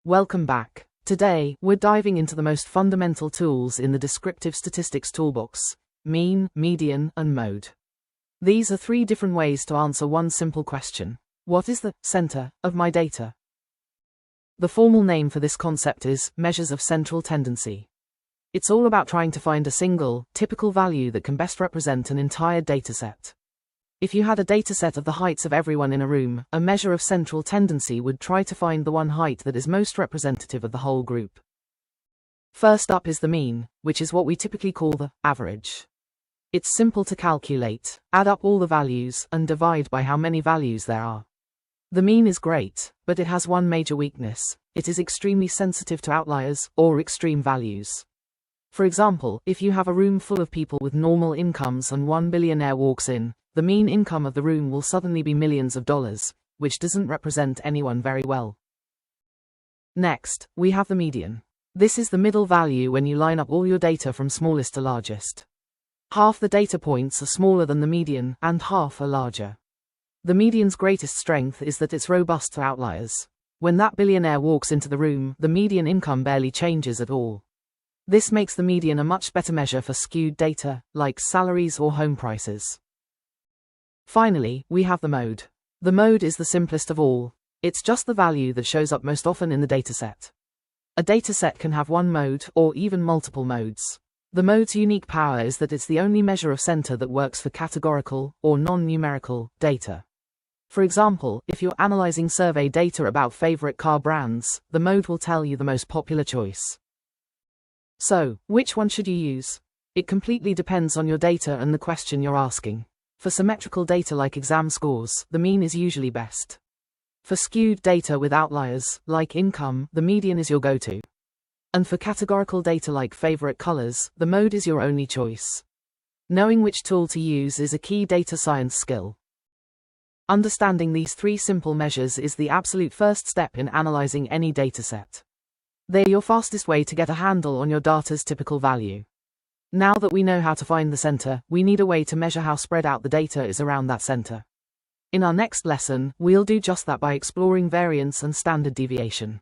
Welcome back. Today, we're diving into the most fundamental tools in the descriptive statistics toolbox: mean, median, and mode. These are three different ways to answer one simple question. What is the center of my data? The formal name for this concept is measures of central tendency. It's all about trying to find a single, typical value that can best represent an entire dataset. If you had a dataset of the heights of everyone in a room, a measure of central tendency would try to find the one height that is most representative of the whole group. First up is the mean, which is what we typically call the average. It's simple to calculate: add up all the values and divide by how many values there are. The mean is great, but it has one major weakness: it is extremely sensitive to outliers, or extreme values. For example, if you have a room full of people with normal incomes and one billionaire walks in, the mean income of the room will suddenly be millions of dollars, which doesn't represent anyone very well. Next, we have the median. This is the middle value when you line up all your data from smallest to largest. Half the data points are smaller than the median, and half are larger. The median's greatest strength is that it's robust to outliers. When that billionaire walks into the room, the median income barely changes at all. This makes the median a much better measure for skewed data, like salaries or home prices. Finally, we have the mode. The mode is the simplest of all. It's just the value that shows up most often in the dataset. A dataset can have one mode, or even multiple modes. The mode's unique power is that it's the only measure of center that works for categorical, or non-numerical, data. For example, if you're analyzing survey data about favorite car brands, the mode will tell you the most popular choice. So, which one should you use? It completely depends on your data and the question you're asking. For symmetrical data like exam scores, the mean is usually best. For skewed data with outliers, like income, the median is your go-to. And for categorical data like favorite colors, the mode is your only choice. Knowing which tool to use is a key data science skill. Understanding these three simple measures is the absolute first step in analyzing any dataset. They're your fastest way to get a handle on your data's typical value. Now that we know how to find the center, we need a way to measure how spread out the data is around that center. In our next lesson, we'll do just that by exploring variance and standard deviation.